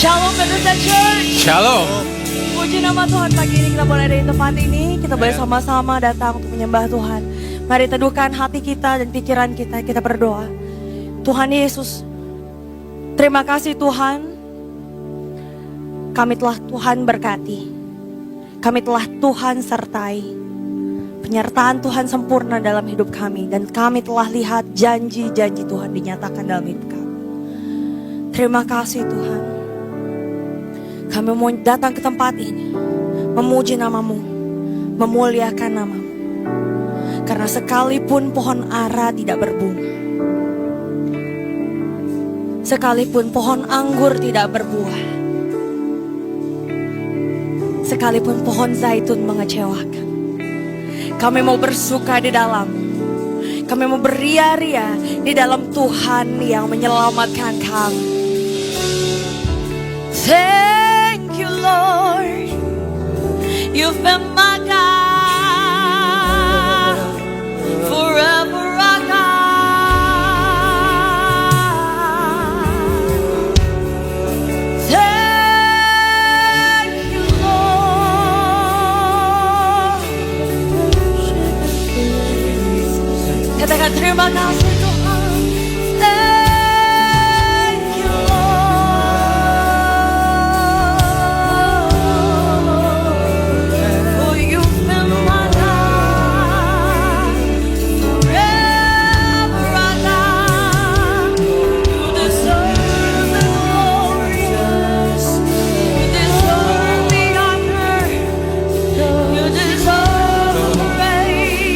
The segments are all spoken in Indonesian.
Shalom Bethesda Church. Shalom. Puji nama Tuhan, pagi ini kita boleh ada di tempat ini. Kita boleh sama-sama datang untuk menyembah Tuhan. Mari teduhkan hati kita dan pikiran kita. Kita berdoa. Tuhan Yesus, terima kasih Tuhan. Kami telah Tuhan berkati. Kami telah Tuhan sertai. Penyertaan Tuhan sempurna dalam hidup kami. Dan kami telah lihat janji-janji Tuhan dinyatakan dalam hidup kami. Terima kasih Tuhan. Kami mau datang ke tempat ini, memuji namamu, memuliakan namamu. Karena sekalipun pohon ara tidak berbunga, sekalipun pohon anggur tidak berbuah, sekalipun pohon zaitun mengecewakan, kami mau bersuka di dalam. Kami mau beria-ria di dalam Tuhan yang menyelamatkan kami. Thank you Lord, you've been my God, forever our God. Thank you Lord. Katakan terima kasih Tuhan. Thank you Lord. For you've been my God, forever our God. You deserve the glory, you deserve the honor, you deserve the praise.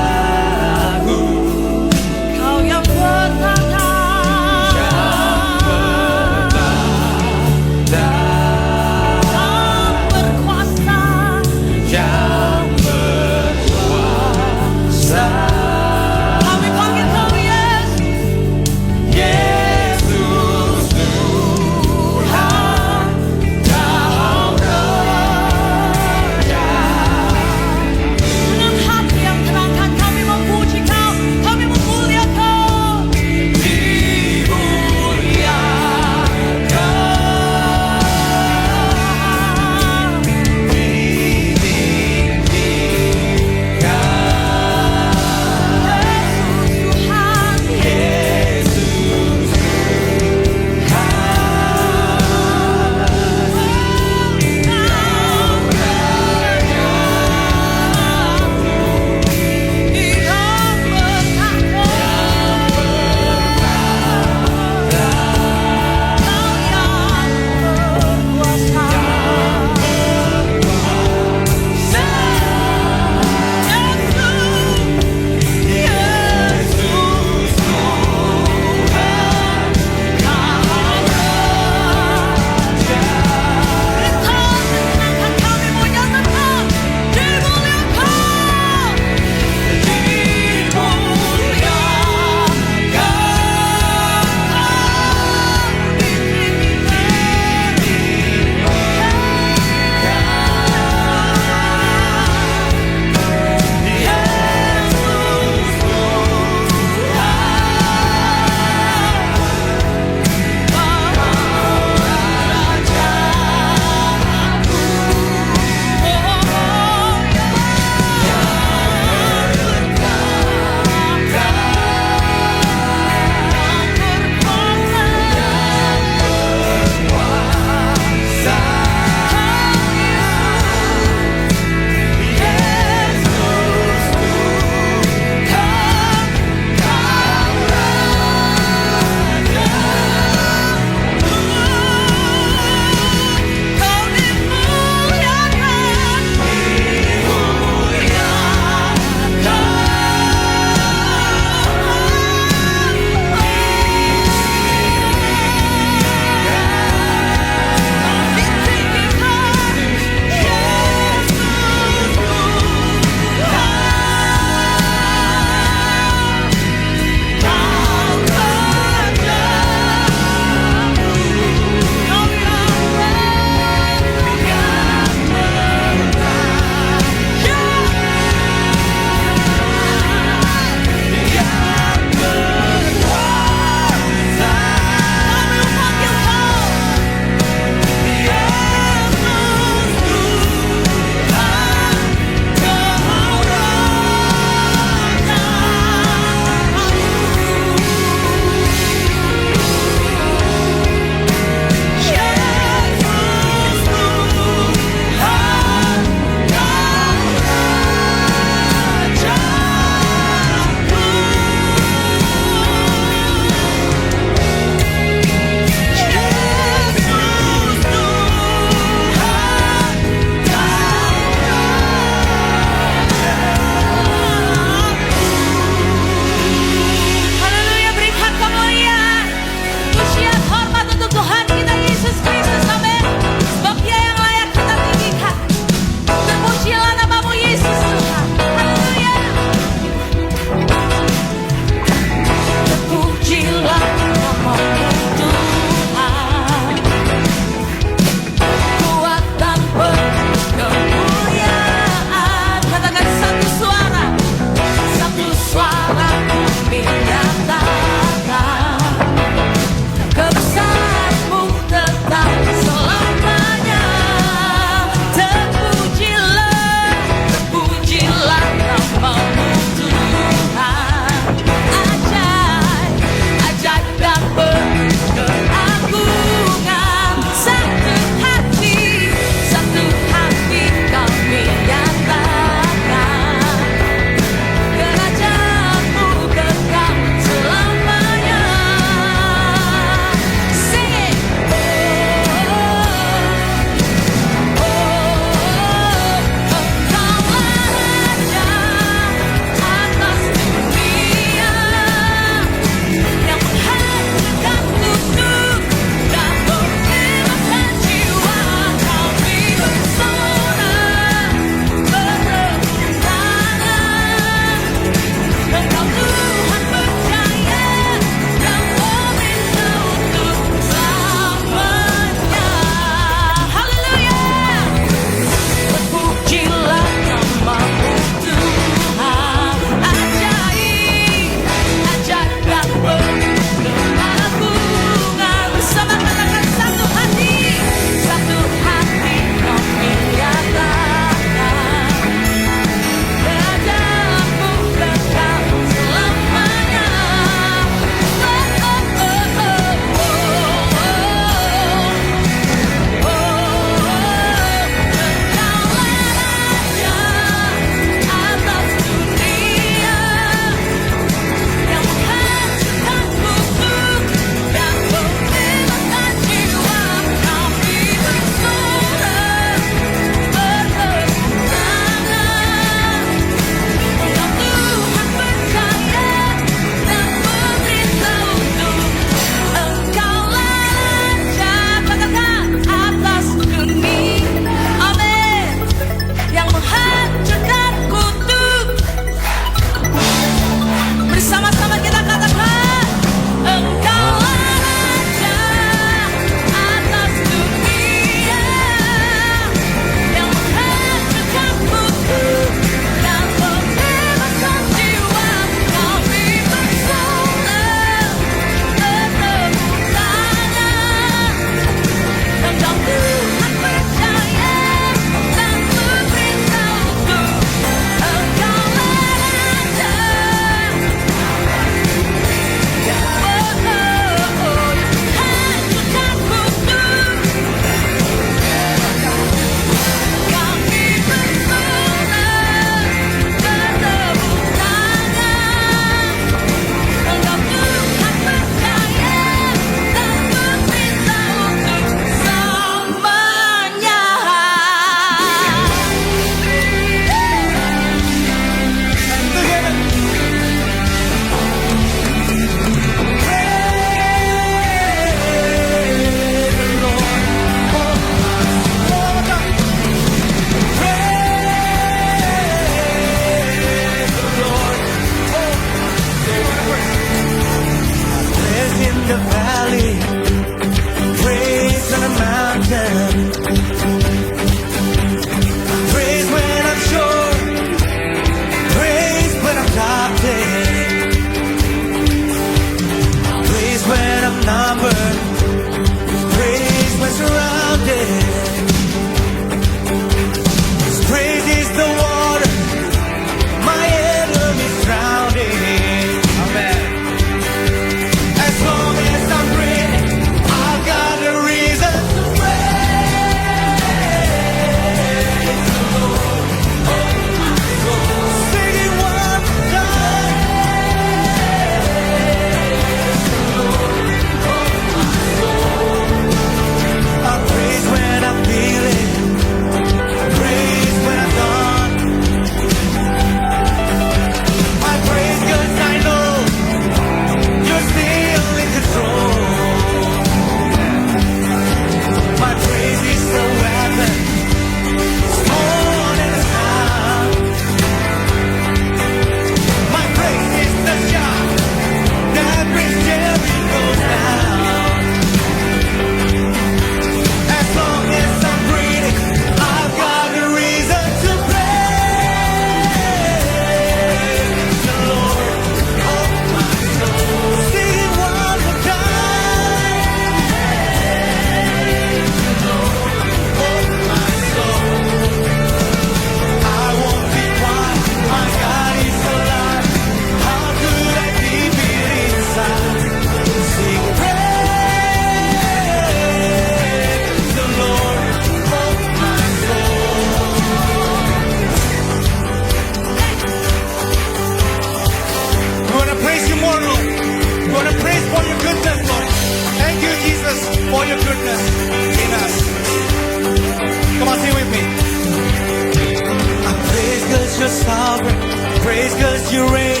praise 'cause you reign.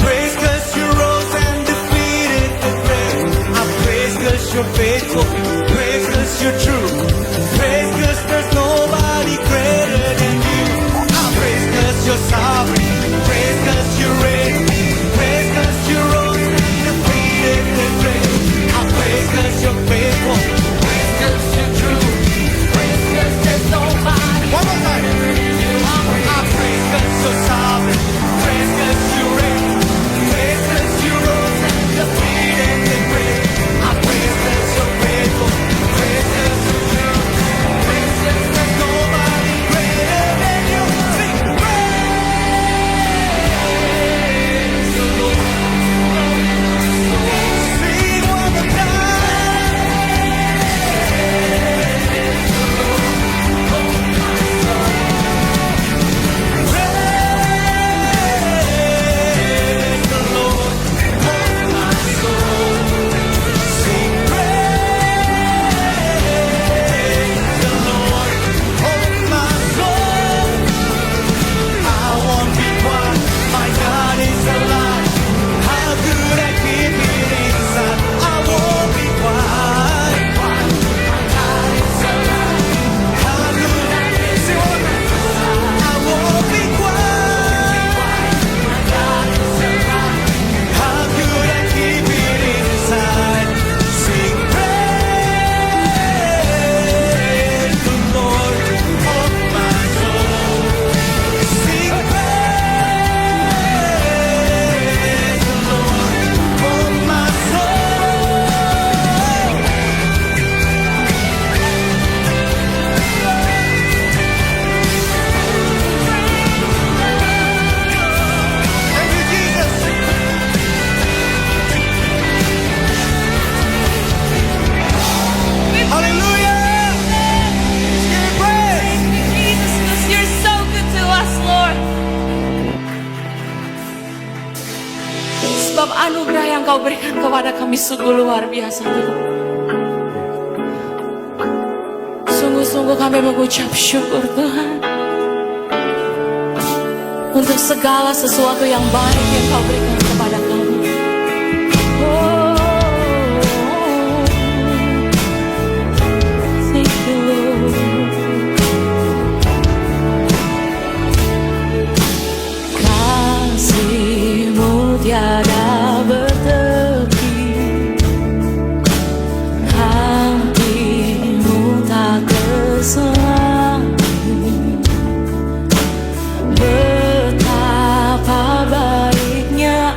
Praise 'cause you rose and defeated the grave. I praise 'cause you're faithful. Praise 'cause you're true. Praise 'cause there's nobody greater than you. I praise 'cause you're sovereign. Praise 'cause you reign. Praise 'cause you rose and defeated the grave. I praise 'cause you're faithful. Praise 'cause you're true. Praise 'cause there's nobody. One more time. I praise 'cause you're sovereign. Praise 'cause you reign. Praise 'cause you rose and defeated the grave. I praise 'cause you're faithful. Praise 'cause you're true. Praise 'cause there's nobody greater than you. Sing praise the Lord. Sing one more Praise the Lord, oh my soul. Sing praise the Lord, oh my soul. I won't be quiet, my God is alive. How could I keep it inside? I won't be quiet, my God is alive. How could I sing one more time? I won't be quiet, my God is alive. How could I keep it inside? Sing praise the Lord, oh my soul. Sing praise the Lord, oh my soul. Thank you, Jesus. Hallelujah. Give him praise. Jesus, because you're so good to us, Lord. Sebab anugerah yang kau berikan kepada kami sungguh luar biasa, Tuhan. Sungguh-sungguh kami mengucap syukur, Tuhan, untuk segala sesuatu yang baik yang kau berikan kepada kami. Oh, thank you, Lord. Kasih-Mu tiada bertepi, hati-Mu tak terselami. Betapa baiknya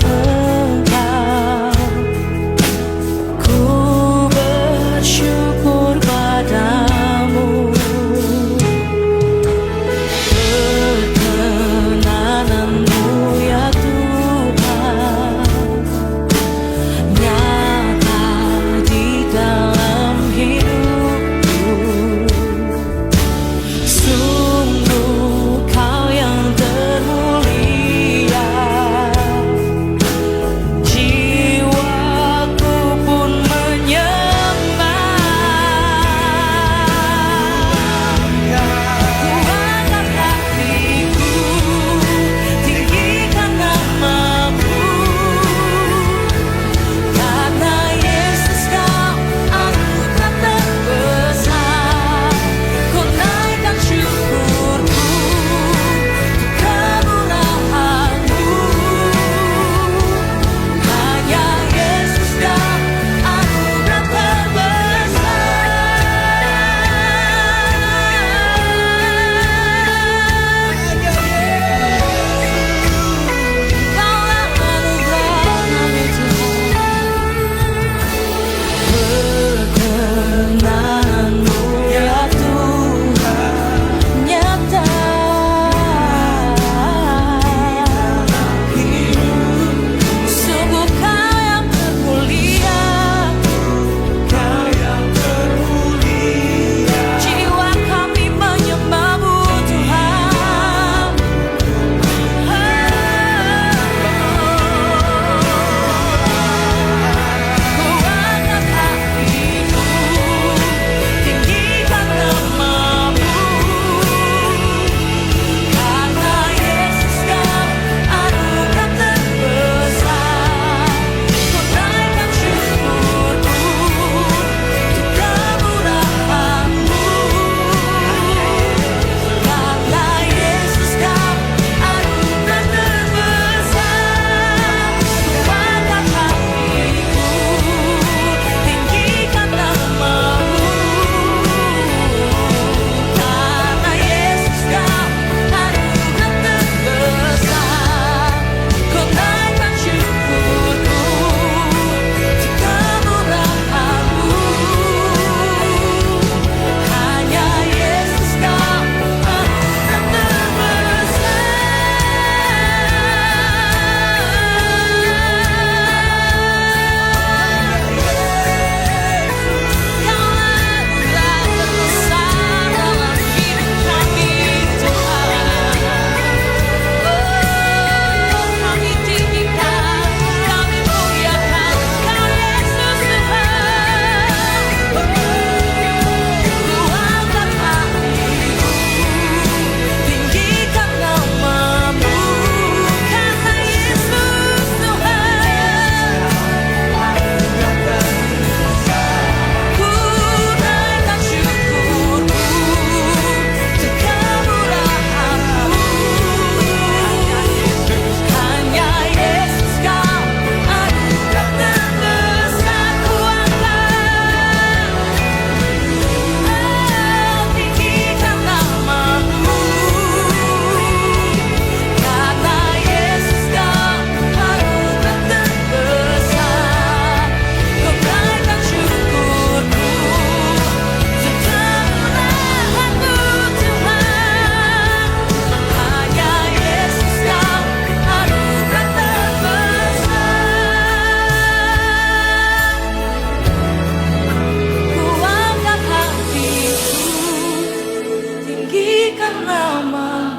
nama.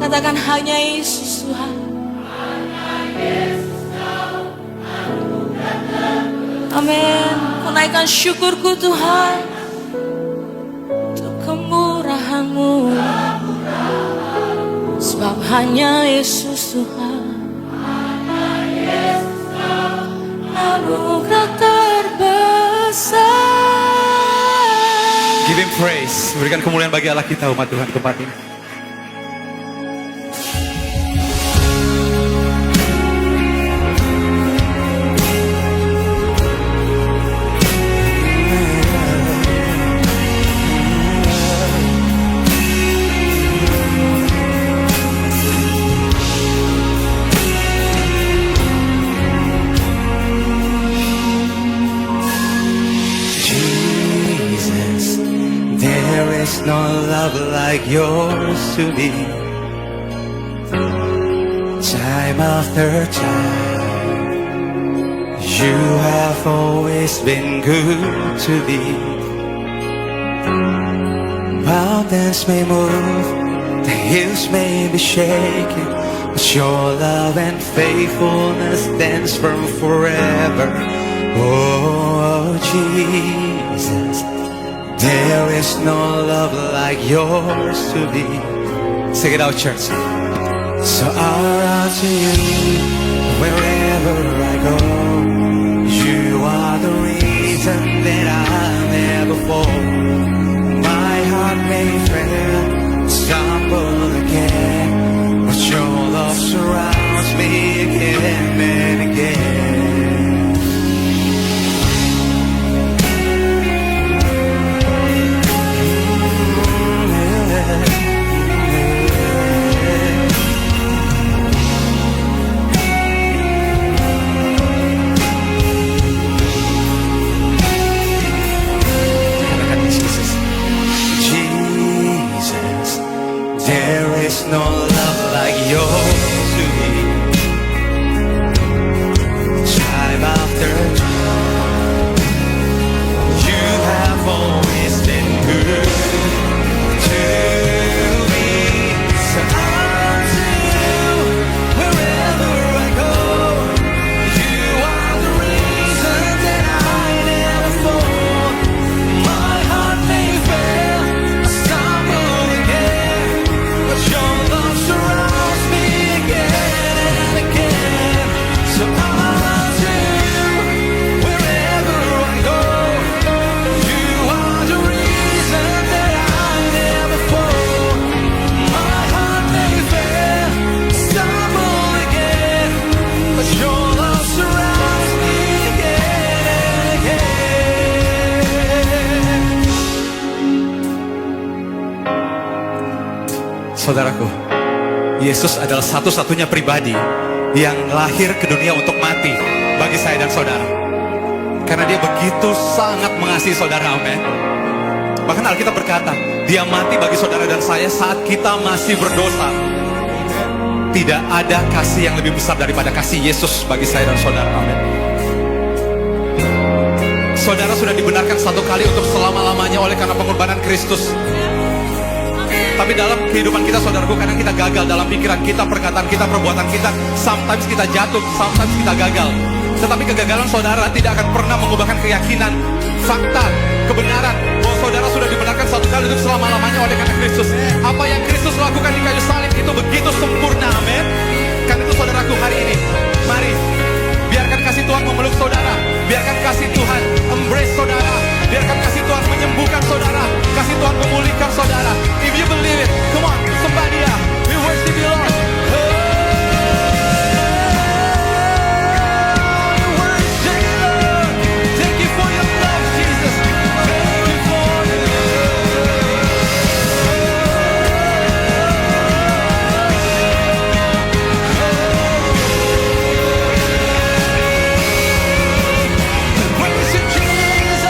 Katakan hanya Yesus Tuhan. Amin. Ku naikkan syukurku Tuhan untuk kemurahan-Mu. Sebab hanya Yesus Tuhan. Anugerah terbesar. Give Him praise. Berikan kemuliaan bagi Allah kita, umat Tuhan, tempat ini. Jesus, there is no love like yours to me. Time after time, you have always been good to me. Mountains may move, the hills may be shaken, but your love and faithfulness stands firm forever. Oh Jesus, there is no love like yours to me. Sing it out, church. So I'll run to you wherever I go. You are the reason that I'll never fall. My heart may fail, stumble again, but your love surrounds me again and again. Jesus, there is no love like yours to me. Time after time, you have always been good to me. So I'll to you wherever I go. You are the reason that I never fall. My heart may fail, I stumble again, but your love surrounds me again and again. So I'll to you wherever I go. You are the reason that I never fall. My heart may fail, stumble again, but your love surrounds me again and again. Saudaraku, Yesus adalah satu-satunya pribadi yang lahir ke dunia untuk mati bagi saya dan saudara. Karena dia begitu sangat mengasihi saudara, amin. Bahkan Alkitab berkata, dia mati bagi saudara dan saya saat kita masih berdosa. Tidak ada kasih yang lebih besar daripada kasih Yesus bagi saya dan saudara, amin. Saudara sudah dibenarkan satu kali untuk selama-lamanya oleh karena pengorbanan Kristus. Tapi dalam kehidupan kita, saudaraku, kadang kita gagal dalam pikiran kita, perkataan kita, perbuatan kita. Sometimes kita jatuh, sometimes kita gagal. Tetapi kegagalan saudara tidak akan pernah mengubahkan keyakinan, fakta, kebenaran bahwa saudara sudah dibenarkan satu kali untuk selama-lamanya oleh karena Kristus. Apa yang Kristus lakukan di kayu salib itu begitu sempurna, amin. Karena itu saudaraku, hari ini, mari biarkan kasih Tuhan memeluk saudara. Biarkan kasih Tuhan embrace saudara. Biarkan kasih Tuhan menyembuhkan saudara. Kasih Tuhan memulihkan saudara. If you believe it, come on, somebody, we worship you, Lord. Thank you for your love, Jesus. Thank you for your praise you, Jesus.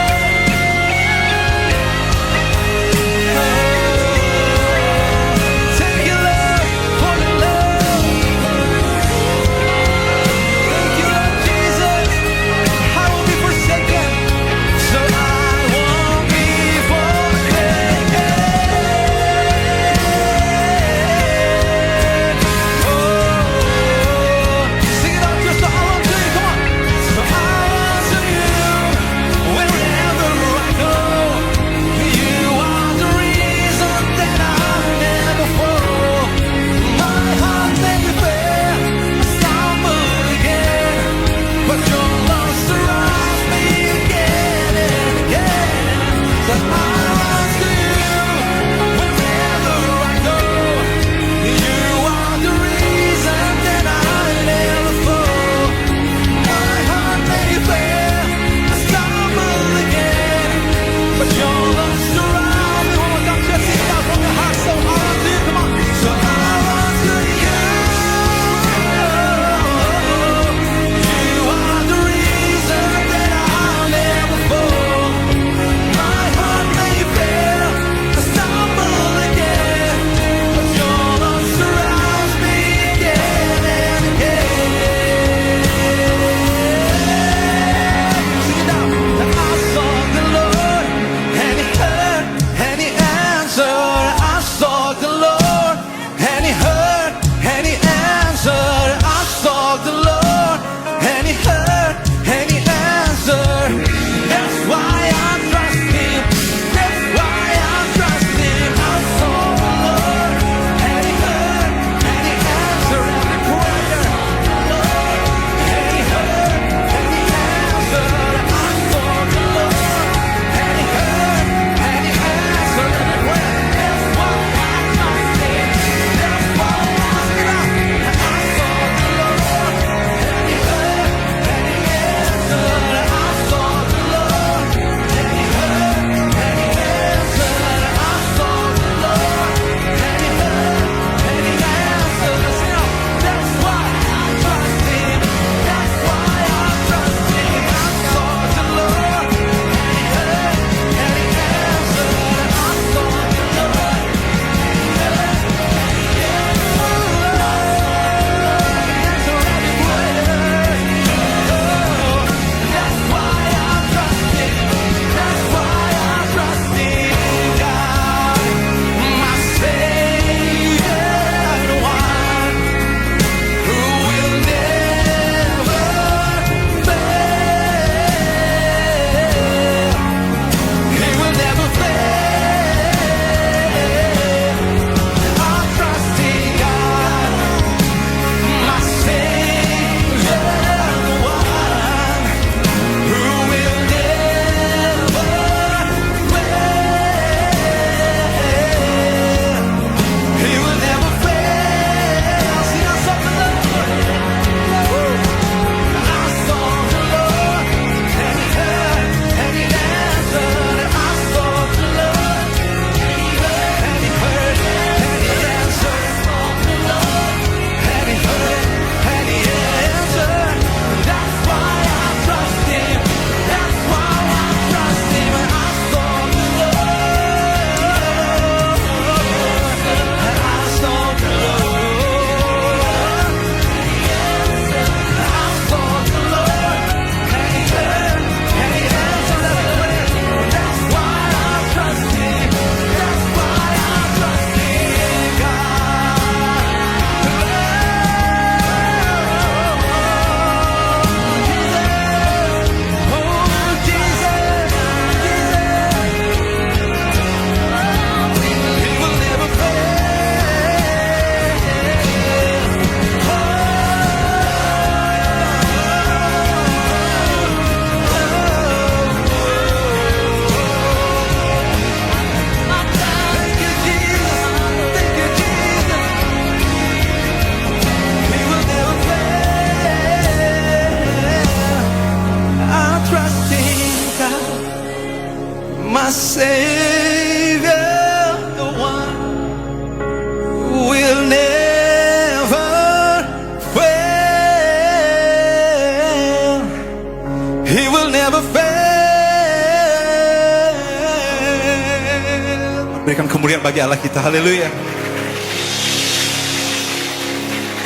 berikan kemuliaan bagi Allah kita. Haleluya.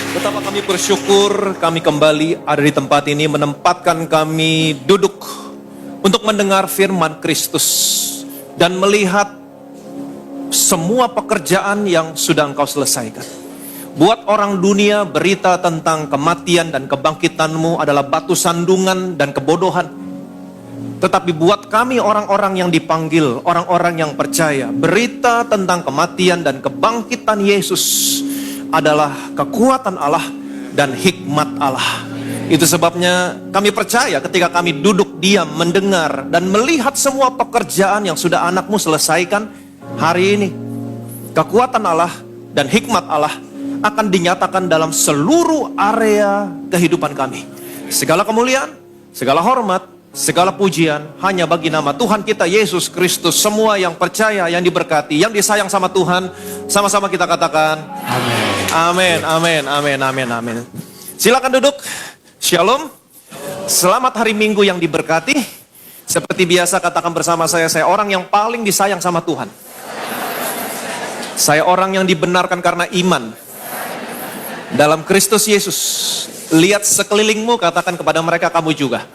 Betapa kami bersyukur kami kembali ada di tempat ini, menempatkan kami duduk untuk mendengar firman Kristus dan melihat semua pekerjaan yang sudah Engkau selesaikan. Buat orang dunia, berita tentang kematian dan kebangkitan-Mu adalah batu sandungan dan kebodohan. Tetapi buat kami orang-orang yang dipanggil, orang-orang yang percaya, berita tentang kematian dan kebangkitan Yesus adalah kekuatan Allah dan hikmat Allah. Itu sebabnya kami percaya ketika kami duduk diam mendengar dan melihat semua pekerjaan yang sudah anak-Mu selesaikan hari ini. Kekuatan Allah dan hikmat Allah akan dinyatakan dalam seluruh area kehidupan kami. Segala kemuliaan, segala hormat, segala pujian hanya bagi nama Tuhan kita Yesus Kristus. Semua yang percaya, yang diberkati, yang disayang sama Tuhan, sama-sama kita katakan amin. Amin, amin, amin, amin, amin. Silakan duduk. Shalom. Selamat hari Minggu yang diberkati. Seperti biasa katakan bersama saya orang yang paling disayang sama Tuhan. Saya orang yang dibenarkan karena iman dalam Kristus Yesus. Lihat sekelilingmu, katakan kepada mereka kamu juga.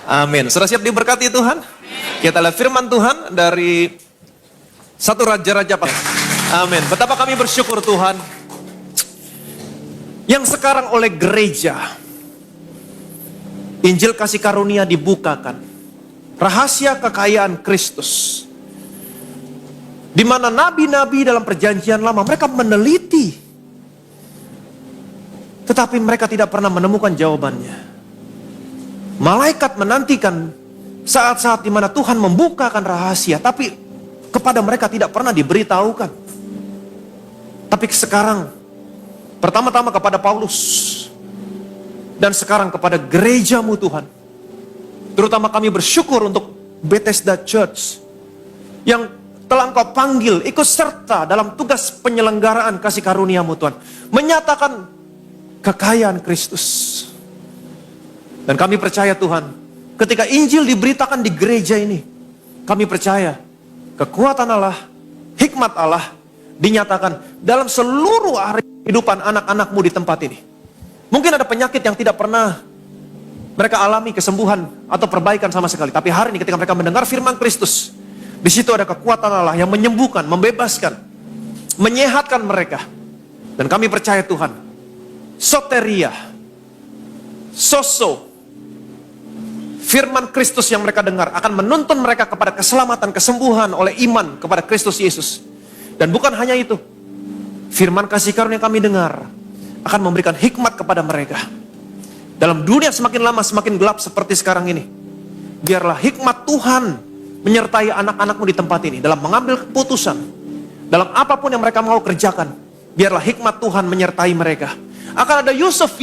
Amin. Sudah siap diberkati Tuhan? Kita lihat firman Tuhan dari 1 Raja-Raja. Amin. Betapa kami bersyukur Tuhan, yang sekarang oleh gereja Injil kasih karunia dibukakan, rahasia kekayaan Kristus, di mana nabi-nabi dalam perjanjian lama mereka meneliti, tetapi mereka tidak pernah menemukan jawabannya. Malaikat menantikan saat-saat di mana Tuhan membukakan rahasia, tapi kepada mereka tidak pernah diberitahukan. Tapi sekarang, pertama-tama kepada Paulus, dan sekarang kepada gereja-Mu Tuhan. Terutama kami bersyukur untuk Bethesda Church, yang telah Engkau panggil ikut serta dalam tugas penyelenggaraan kasih karunia-Mu Tuhan. Menyatakan kekayaan Kristus. Dan kami percaya Tuhan, ketika Injil diberitakan di gereja ini, kami percaya kekuatan Allah, hikmat Allah dinyatakan dalam seluruh area kehidupan anak-anak-Mu di tempat ini. Mungkin ada penyakit yang tidak pernah mereka alami kesembuhan atau perbaikan sama sekali. Tapi hari ini ketika mereka mendengar firman Kristus, di situ ada kekuatan Allah yang menyembuhkan, membebaskan, menyehatkan mereka. Dan kami percaya Tuhan, soteria, soso, firman Kristus yang mereka dengar akan menuntun mereka kepada keselamatan, kesembuhan oleh iman kepada Kristus Yesus. Dan bukan hanya itu, firman kasih karunia yang kami dengar akan memberikan hikmat kepada mereka. Dalam dunia semakin lama semakin gelap seperti sekarang ini, biarlah hikmat Tuhan menyertai anak-anak-Mu di tempat ini dalam mengambil keputusan, dalam apapun yang mereka mau kerjakan. Biarlah hikmat Tuhan menyertai mereka. Akan ada Yusuf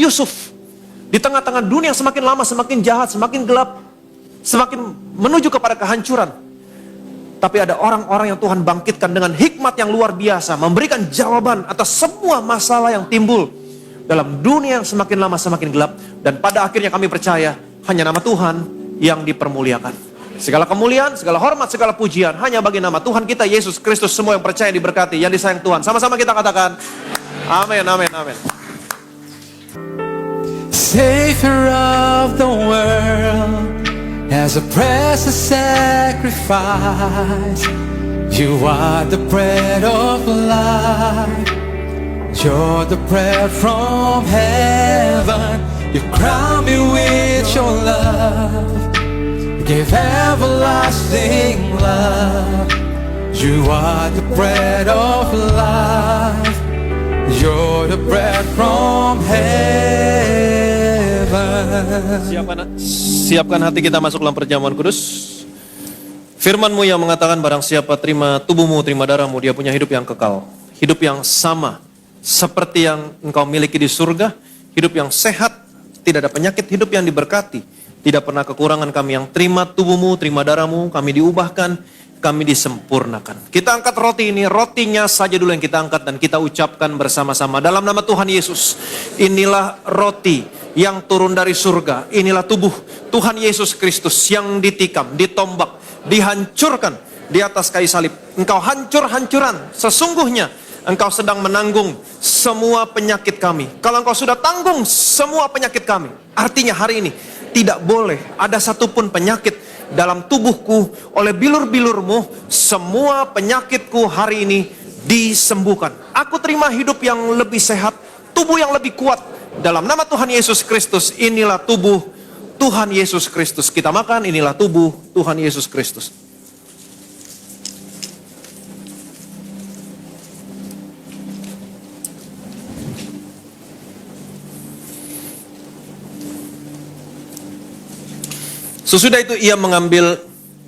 di tengah-tengah dunia yang semakin lama semakin jahat, semakin gelap, semakin menuju kepada kehancuran. Tapi ada orang-orang yang Tuhan bangkitkan dengan hikmat yang luar biasa, memberikan jawaban atas semua masalah yang timbul dalam dunia yang semakin lama semakin gelap. Dan pada akhirnya kami percaya hanya nama Tuhan yang dipermuliakan. Segala kemuliaan, segala hormat, segala pujian hanya bagi nama Tuhan kita Yesus Kristus. Semua yang percaya diberkati, yang disayang Tuhan. Sama-sama kita katakan amin, amin, amin. Savior of the world, as a precious sacrifice, you are the bread of life. You're the bread from heaven. You crown me with your love. Give everlasting love. You are the bread of life. You're the bread from heaven. Siapkan hati kita masuk dalam perjamuan kudus. Firman-Mu yang mengatakan barang siapa terima tubuhmu, terima darahmu, dia punya hidup yang kekal. Hidup yang sama seperti yang engkau miliki di surga. Hidup yang sehat, tidak ada penyakit, hidup yang diberkati. Tidak pernah kekurangan. Kami yang terima tubuhmu, terima darahmu, kami diubahkan, kami disempurnakan. Kita angkat roti ini, rotinya saja dulu yang kita angkat dan kita ucapkan bersama-sama. Dalam nama Tuhan Yesus, inilah roti yang turun dari surga. Inilah tubuh Tuhan Yesus Kristus yang ditikam, ditombak, dihancurkan, di atas kayu salib. Engkau hancur-hancuran. Sesungguhnya Engkau sedang menanggung semua penyakit kami. Kalau Engkau sudah tanggung semua penyakit kami, artinya hari ini tidak boleh ada satupun penyakit dalam tubuhku. Oleh bilur-bilur-Mu, semua penyakitku hari ini disembuhkan. Aku terima hidup yang lebih sehat, tubuh yang lebih kuat. Dalam nama Tuhan Yesus Kristus, inilah tubuh Tuhan Yesus Kristus. Kita makan, inilah tubuh Tuhan Yesus Kristus. Sesudah itu ia mengambil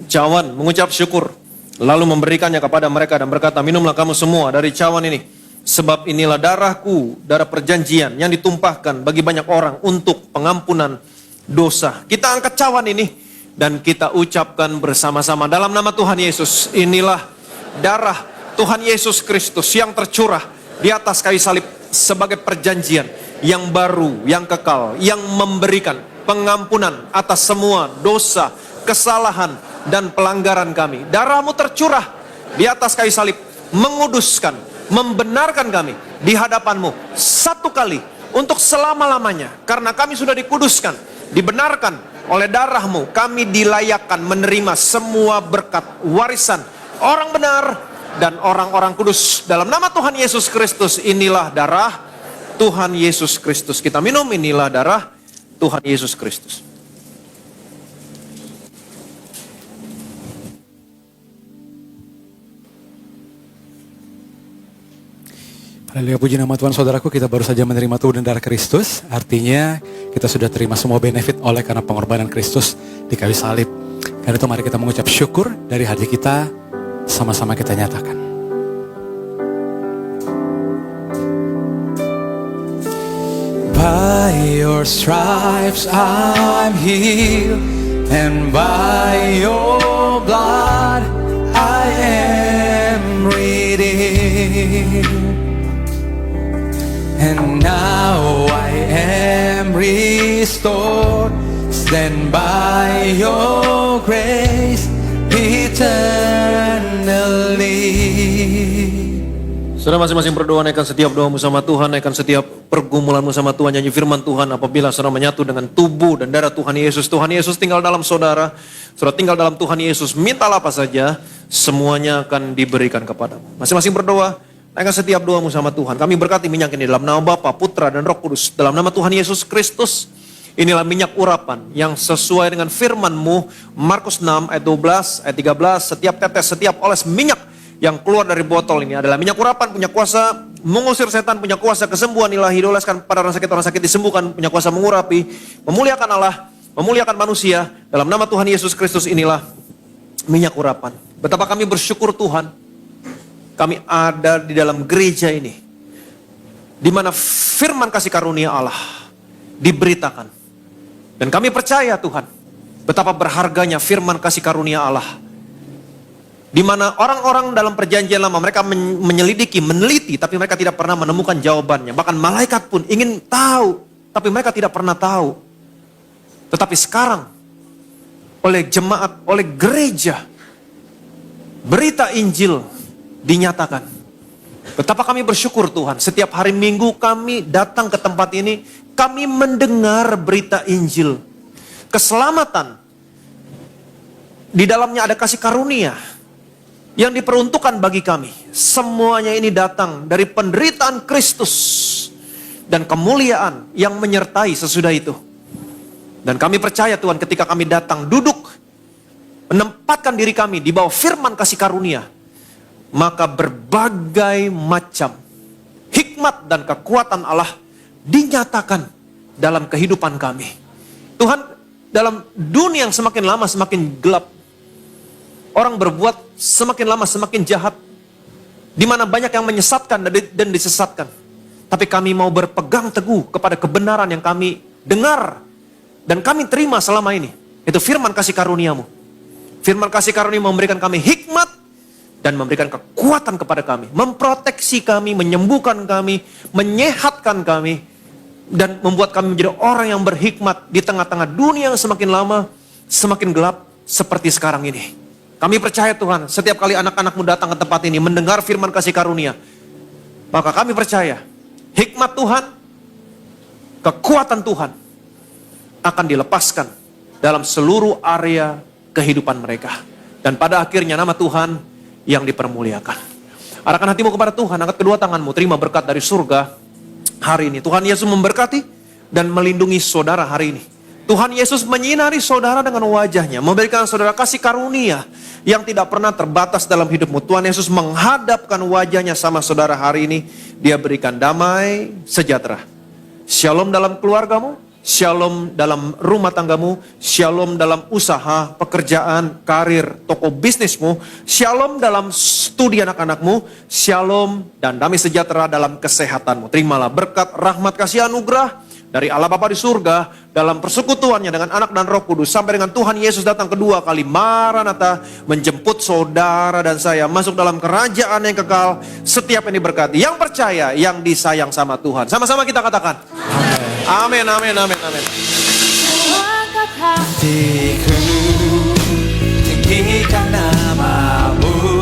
cawan, mengucap syukur, lalu memberikannya kepada mereka dan berkata, minumlah kamu semua dari cawan ini, sebab inilah darahku, darah perjanjian yang ditumpahkan bagi banyak orang untuk pengampunan dosa. Kita angkat cawan ini dan kita ucapkan bersama-sama dalam nama Tuhan Yesus. Inilah darah Tuhan Yesus Kristus yang tercurah di atas kayu salib sebagai perjanjian yang baru, yang kekal, yang memberikan pengampunan atas semua dosa, kesalahan, dan pelanggaran kami. Darah-Mu tercurah di atas kayu salib, menguduskan, membenarkan kami di hadapan-Mu satu kali untuk selama-lamanya. Karena kami sudah dikuduskan, dibenarkan oleh darah-Mu, kami dilayakkan menerima semua berkat warisan orang benar dan orang-orang kudus. Dalam nama Tuhan Yesus Kristus, inilah darah Tuhan Yesus Kristus. Kita minum, inilah darah Tuhan Yesus Kristus. Haleluya, puji nama Tuhan. Saudaraku, kita baru saja menerima tubuh dan darah Kristus. Artinya kita sudah terima semua benefit oleh karena pengorbanan Kristus di kayu salib. Karena itu mari kita mengucap syukur dari hati kita, sama-sama kita nyatakan. By your stripes I'm healed, and by your blood I am redeemed. And now I am restored, stand by your grace eternally. Saudara masing-masing berdoa, naikkan setiap doamu sama Tuhan, naikkan setiap pergumulanmu sama Tuhan, nyanyi firman Tuhan. Apabila saudara menyatu dengan tubuh dan darah Tuhan Yesus tinggal dalam saudara, saudara tinggal dalam Tuhan Yesus, mintalah apa saja, semuanya akan diberikan kepadamu. Masing-masing berdoa, naikkan setiap doamu sama Tuhan. Kami berkati minyak ini dalam nama Bapa, Putra, dan Roh Kudus, dalam nama Tuhan Yesus Kristus. Inilah minyak urapan yang sesuai dengan firman-Mu, Markus 6 ayat 12, ayat 13, setiap tetes, setiap oles minyak yang keluar dari botol ini adalah minyak urapan, punya kuasa mengusir setan, punya kuasa kesembuhan ilahi, dioleskan pada orang sakit disembuhkan, punya kuasa mengurapi, memuliakan Allah, memuliakan manusia. Dalam nama Tuhan Yesus Kristus, inilah minyak urapan. Betapa kami bersyukur Tuhan, kami ada di dalam gereja ini, di mana firman kasih karunia Allah diberitakan. Dan kami percaya Tuhan, betapa berharganya firman kasih karunia Allah. Di mana orang-orang dalam perjanjian lama mereka menyelidiki, meneliti, tapi mereka tidak pernah menemukan jawabannya. Bahkan malaikat pun ingin tahu, tapi mereka tidak pernah tahu. Tetapi sekarang, oleh jemaat, oleh gereja, berita Injil dinyatakan. Betapa kami bersyukur Tuhan, setiap hari Minggu kami datang ke tempat ini, kami mendengar berita Injil. Keselamatan, di dalamnya ada kasih karunia yang diperuntukkan bagi kami. Semuanya ini datang dari penderitaan Kristus dan kemuliaan yang menyertai sesudah itu. Dan kami percaya Tuhan, ketika kami datang duduk, menempatkan diri kami di bawah firman kasih karunia, maka berbagai macam hikmat dan kekuatan Allah dinyatakan dalam kehidupan kami. Tuhan, dalam dunia yang semakin lama semakin gelap, orang berbuat semakin lama semakin jahat, di mana banyak yang menyesatkan dan disesatkan. Tapi kami mau berpegang teguh kepada kebenaran yang kami dengar dan kami terima selama ini. Itu firman kasih karunia-Mu. Firman kasih karunia memberikan kami hikmat dan memberikan kekuatan kepada kami, memproteksi kami, menyembuhkan kami, menyehatkan kami, dan membuat kami menjadi orang yang berhikmat di tengah-tengah dunia yang semakin lama semakin gelap seperti sekarang ini. Kami percaya Tuhan, setiap kali anak-anak-Mu datang ke tempat ini mendengar firman kasih karunia, maka kami percaya hikmat Tuhan, kekuatan Tuhan akan dilepaskan dalam seluruh area kehidupan mereka. Dan pada akhirnya nama Tuhan yang dipermuliakan. Arahkan hatimu kepada Tuhan, angkat kedua tanganmu, terima berkat dari surga hari ini. Tuhan Yesus memberkati dan melindungi saudara hari ini. Tuhan Yesus menyinari saudara dengan wajahnya, memberikan saudara kasih karunia yang tidak pernah terbatas dalam hidupmu. Tuhan Yesus menghadapkan wajahnya sama saudara hari ini. Dia berikan damai sejahtera. Shalom dalam keluargamu, shalom dalam rumah tanggamu, shalom dalam usaha, pekerjaan, karir, toko bisnismu, shalom dalam studi anak-anakmu, shalom dan damai sejahtera dalam kesehatanmu. Terimalah berkat, rahmat, kasih, anugerah dari Allah Bapa di surga dalam persekutuannya dengan Anak dan Roh Kudus sampai dengan Tuhan Yesus datang kedua kali Maranatha menjemput saudara dan saya masuk dalam kerajaan yang kekal. Setiap yang diberkati, yang percaya, yang disayang sama Tuhan. Sama-sama kita katakan amin, amin, amin, amin. hatiku tinggikan namamu.